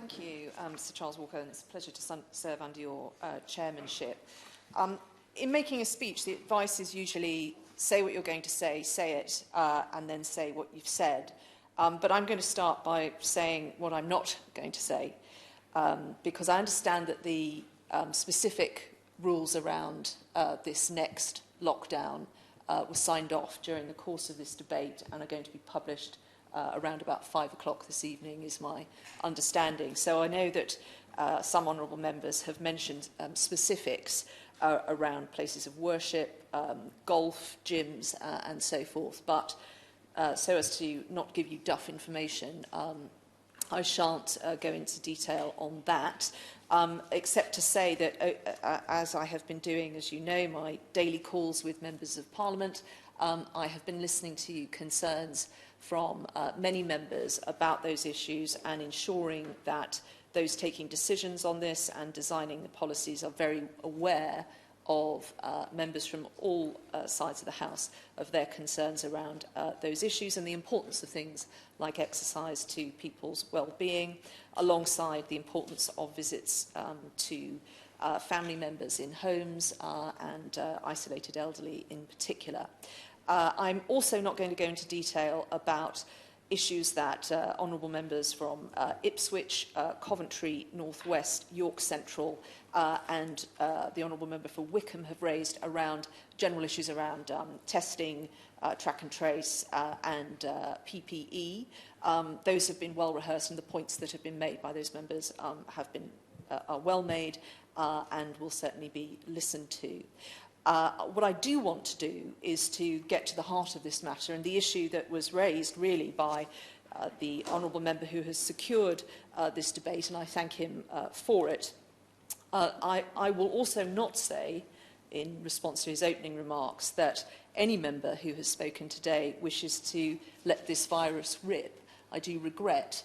Thank you, Sir Charles Walker, and it's a pleasure to serve under your chairmanship. In making a speech, the advice is usually say what you're going to say it, and then say what you've said. But I'm going to start by saying what I'm not going to say, because I understand that the specific rules around this next lockdown were signed off during the course of this debate and are going to be published around about 5 o'clock this evening, is my understanding. So I know that some honourable members have mentioned specifics around places of worship, golf, gyms, and so forth. But so as to not give you duff information, I shan't go into detail on that, except to say that, as I have been doing, as you know, my daily calls with members of Parliament, I have been listening to concerns from many members about those issues and ensuring that those taking decisions on this and designing the policies are very aware of members from all sides of the House of their concerns around those issues and the importance of things like exercise to people's well-being, alongside the importance of visits to family members in homes and isolated elderly in particular. I'm also not going to go into detail about issues that honourable members from Ipswich, Coventry, North West, York Central and the honourable member for Wickham have raised around general issues around testing, track and trace and PPE. Those have been well rehearsed, and the points that have been made by those members are well made and will certainly be listened to. What I do want to do is to get to the heart of this matter, and the issue that was raised really by the honourable member who has secured this debate, and I thank him for it. I will also not say, in response to his opening remarks, that any member who has spoken today wishes to let this virus rip. I do regret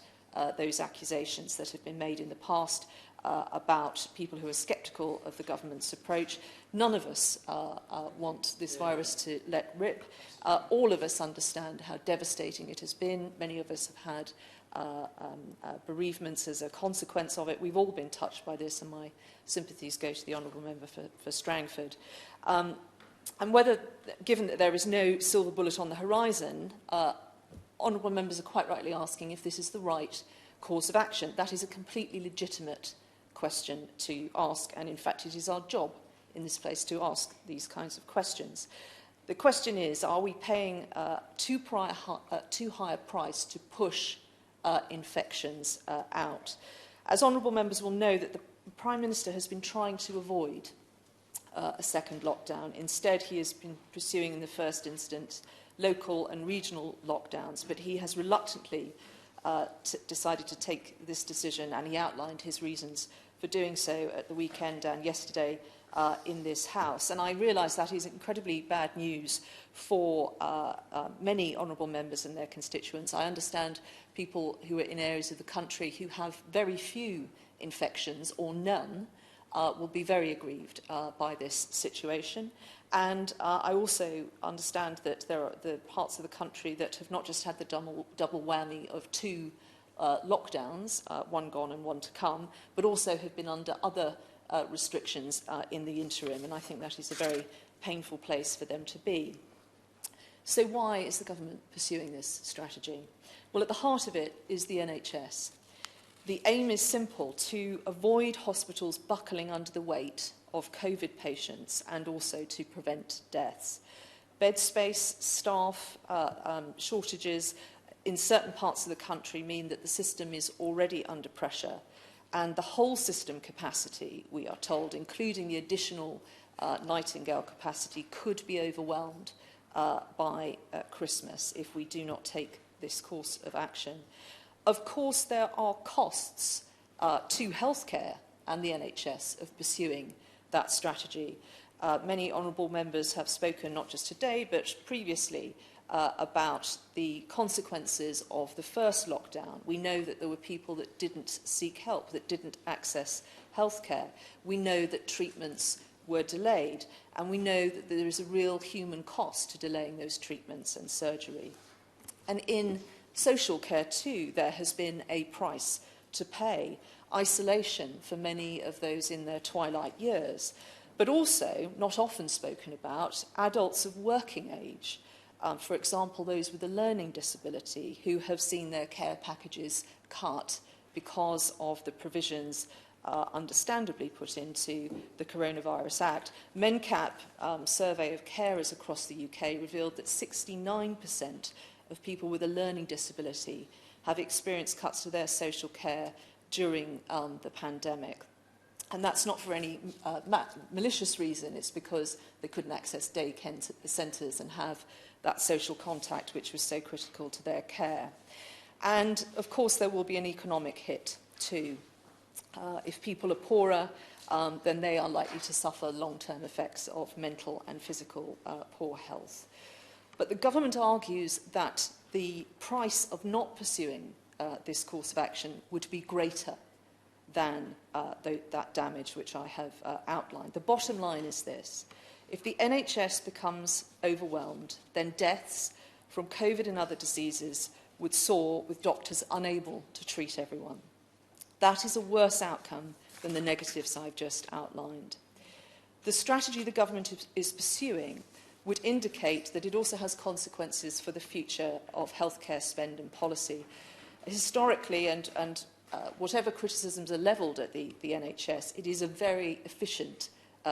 those accusations that have been made in the past about people who are sceptical of the government's approach. None of us want this virus to let rip. All of us understand how devastating it has been. Many of us have had bereavements as a consequence of it. We've all been touched by this, and my sympathies go to the honourable member for Strangford. And whether, given that there is no silver bullet on the horizon, honourable members are quite rightly asking if this is the right course of action. That is a completely legitimate question to ask, and in fact it is our job in this place to ask these kinds of questions. The question is, are we paying too high a price to push infections out? As honourable members will know, that the Prime Minister has been trying to avoid a second lockdown. Instead, he has been pursuing in the first instance local and regional lockdowns, but he has reluctantly decided to take this decision, and he outlined his reasons for doing so at the weekend and yesterday in this House. And I realise that is incredibly bad news for many honourable members and their constituents. I understand people who are in areas of the country who have very few infections or none will be very aggrieved by this situation. And I also understand that there are the parts of the country that have not just had the double whammy of two lockdowns, one gone and one to come, but also have been under other restrictions in the interim, and I think that is a very painful place for them to be. So why is the government pursuing this strategy? Well, at the heart of it is the NHS. The aim is simple: to avoid hospitals buckling under the weight of COVID patients and also to prevent deaths. Bed space, staff shortages in certain parts of the country mean that the system is already under pressure, and the whole system capacity, we are told, including the additional Nightingale capacity, could be overwhelmed by Christmas if we do not take this course of action. Of course, there are costs to healthcare and the NHS of pursuing that strategy. Many honourable members have spoken, not just today, but previously, about the consequences of the first lockdown. We know that there were people that didn't seek help, that didn't access healthcare. We know that treatments were delayed, and we know that there is a real human cost to delaying those treatments and surgery. And in social care too, there has been a price to pay, isolation for many of those in their twilight years, but also, not often spoken about, adults of working age. For example, those with a learning disability who have seen their care packages cut because of the provisions understandably put into the Coronavirus Act. MENCAP survey of carers across the UK revealed that 69% of people with a learning disability have experienced cuts to their social care during the pandemic. And that's not for any malicious reason, it's because they couldn't access day centres and have that social contact which was so critical to their care. And of course there will be an economic hit too. If people are poorer, then they are likely to suffer long-term effects of mental and physical poor health. But the government argues that the price of not pursuing this course of action would be greater than that damage which I have outlined. The bottom line is this: if the NHS becomes overwhelmed, then deaths from COVID and other diseases would soar, with doctors unable to treat everyone. That is a worse outcome than the negatives I've just outlined. The strategy the government is pursuing would indicate that it also has consequences for the future of healthcare spend and policy. Historically, and whatever criticisms are levelled at the NHS, it is a very efficient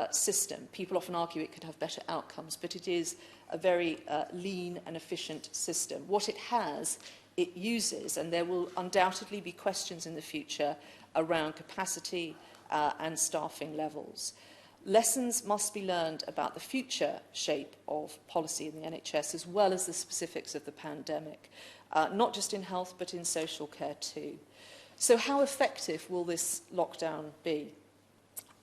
system. People often argue it could have better outcomes, but it is a very lean and efficient system. What it has, it uses, and there will undoubtedly be questions in the future around capacity and staffing levels. Lessons must be learned about the future shape of policy in the NHS, as well as the specifics of the pandemic, not just in health, but in social care too. So how effective will this lockdown be?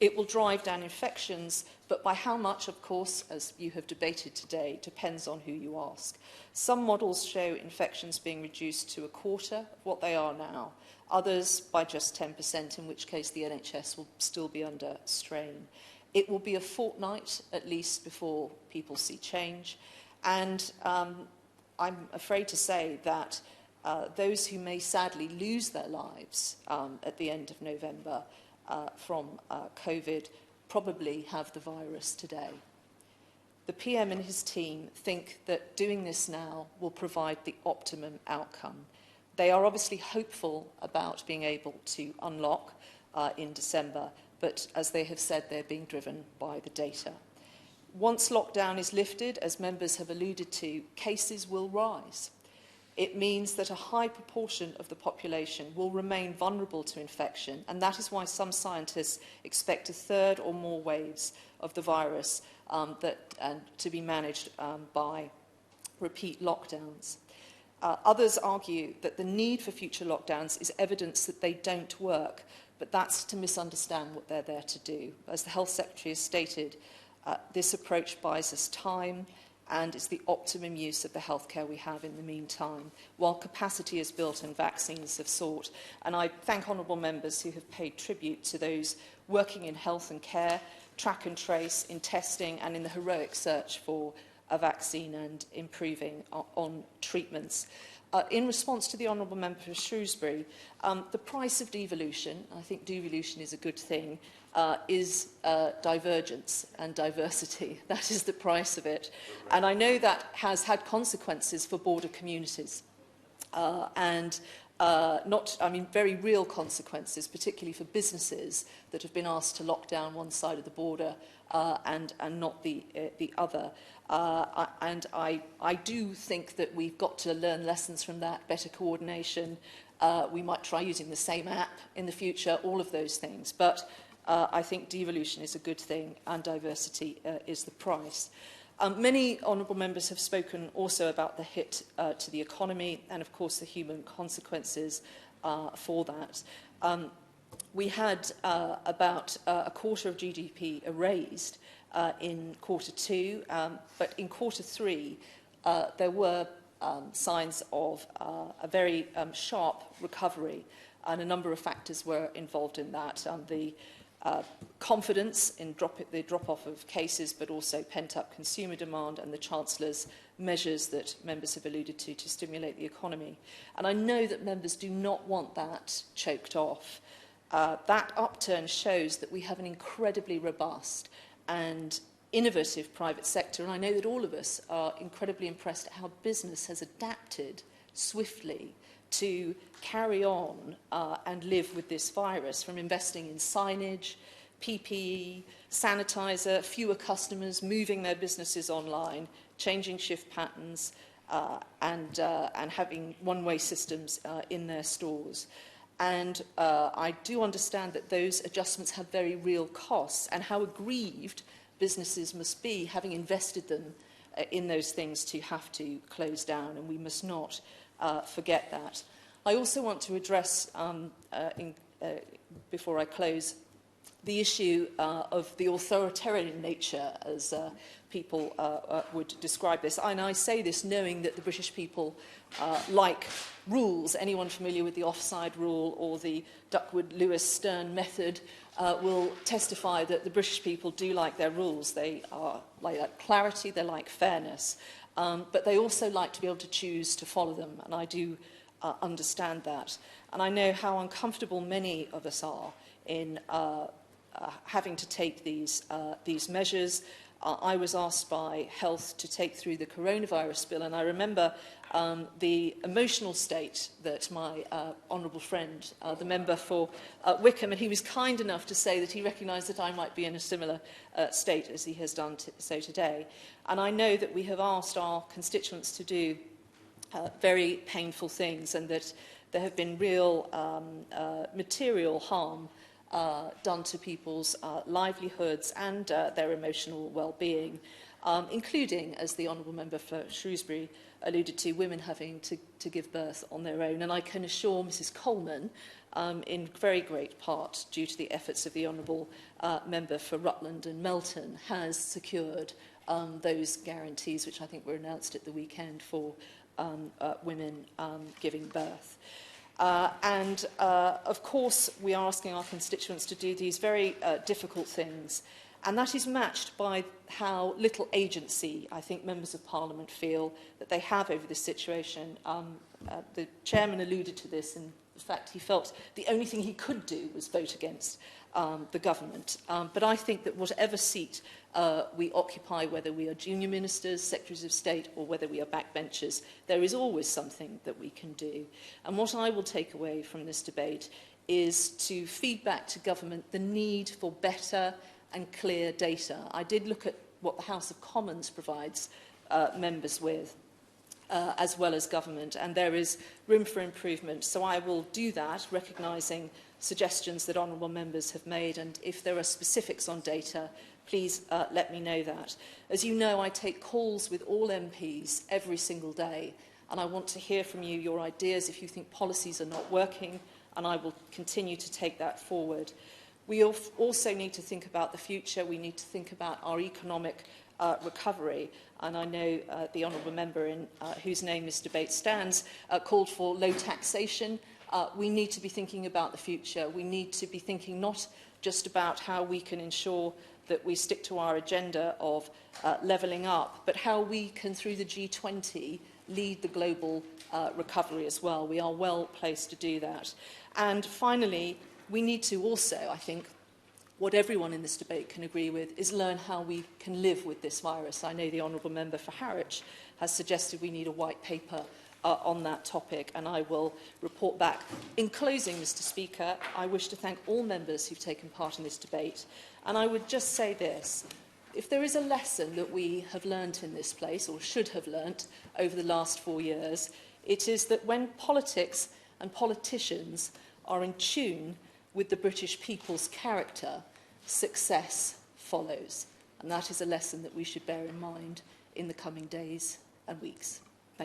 It will drive down infections, but by how much, of course, as you have debated today, depends on who you ask. Some models show infections being reduced to a quarter of what they are now, others by just 10%, in which case the NHS will still be under strain. It will be a fortnight, at least, before people see change, and I'm afraid to say that those who may sadly lose their lives at the end of November from COVID probably have the virus today. The PM and his team think that doing this now will provide the optimum outcome. They are obviously hopeful about being able to unlock in December, but as they have said, they're being driven by the data. Once lockdown is lifted, as members have alluded to, cases will rise. It means that a high proportion of the population will remain vulnerable to infection, and that is why some scientists expect a third or more waves of the virus to be managed by repeat lockdowns. Others argue that the need for future lockdowns is evidence that they don't work, but that's to misunderstand what they're there to do. As the Health Secretary has stated, this approach buys us time and is the optimum use of the healthcare we have in the meantime, while capacity is built and vaccines have sought. And I thank honourable members who have paid tribute to those working in health and care, track and trace, in testing and in the heroic search for a vaccine and improving on treatments. In response to the honourable member for Shrewsbury, the price of devolution, I think devolution is a good thing, is divergence and diversity. That is the price of it. And I know that has had consequences for border communities very real consequences, particularly for businesses that have been asked to lock down one side of the border and not the other. And I do think that we've got to learn lessons from that, better coordination. We might try using the same app in the future, all of those things. But I think devolution is a good thing and diversity is the price. Many honourable members have spoken also about the hit to the economy and, of course, the human consequences for that. We had about a quarter of GDP erased in quarter two, but in quarter three there were signs of a very sharp recovery, and a number of factors were involved in that. The confidence in the drop-off of cases, but also pent-up consumer demand and the Chancellor's measures that members have alluded to stimulate the economy. And I know that members do not want that choked off. That upturn shows that we have an incredibly robust and innovative private sector, and I know that all of us are incredibly impressed at how business has adapted swiftly to carry on and live with this virus, from investing in signage, PPE, sanitizer, fewer customers, moving their businesses online, changing shift patterns, and having one-way systems in their stores. And I do understand that those adjustments have very real costs, and how aggrieved businesses must be, having invested them in those things, to have to close down, and we must not forget that. I also want to address, before I close, the issue of the authoritarian nature, as people would describe this. And I say this knowing that the British people like rules. Anyone familiar with the offside rule or the Duckworth-Lewis-Stern method will testify that the British people do like their rules. They like clarity, they like fairness, but they also like to be able to choose to follow them, and I do understand that. And I know how uncomfortable many of us are in having to take these measures. I was asked by Health to take through the coronavirus bill, and I remember the emotional state that my honourable friend, the member for Wickham, and he was kind enough to say that he recognised that I might be in a similar state as he has done so today. And I know that we have asked our constituents to do very painful things, and that there have been real material harm done to people's livelihoods and their emotional well-being, including, as the Honourable Member for Shrewsbury alluded to, women having to give birth on their own. And I can assure Mrs Coleman, in very great part due to the efforts of the Honourable Member for Rutland and Melton, has secured those guarantees, which I think were announced at the weekend, for women giving birth. Of course, we are asking our constituents to do these very difficult things, and that is matched by how little agency I think members of Parliament feel that they have over this situation. The chairman alluded to this, and in fact he felt the only thing he could do was vote against the government. But I think that whatever seat we occupy, whether we are junior ministers, secretaries of state, or whether we are backbenchers, there is always something that we can do. And what I will take away from this debate is to feed back to government the need for better and clear data. I did look at what the House of Commons provides members with, as well as government, and there is room for improvement. So I will do that, recognising suggestions that honourable members have made, and if there are specifics on data, please let me know that. As you know, I take calls with all MPs every single day, and I want to hear from you your ideas if you think policies are not working, and I will continue to take that forward. We also need to think about the future. We need to think about our economic recovery, and I know the honourable member in whose name this debate stands called for low taxation. We need to be thinking about the future. We need to be thinking not just about how we can ensure that we stick to our agenda of levelling up, but how we can, through the G20, lead the global recovery as well. We are well placed to do that. And finally, we need to also, I think, what everyone in this debate can agree with, is learn how we can live with this virus. I know the Honourable Member for Harwich has suggested we need a white paper on that topic, and I will report back. In closing, Mr Speaker, I wish to thank all members who've taken part in this debate, and I would just say this. If there is a lesson that we have learnt in this place, or should have learnt over the last 4 years, it is that when politics and politicians are in tune with the British people's character, success follows. And that is a lesson that we should bear in mind in the coming days and weeks.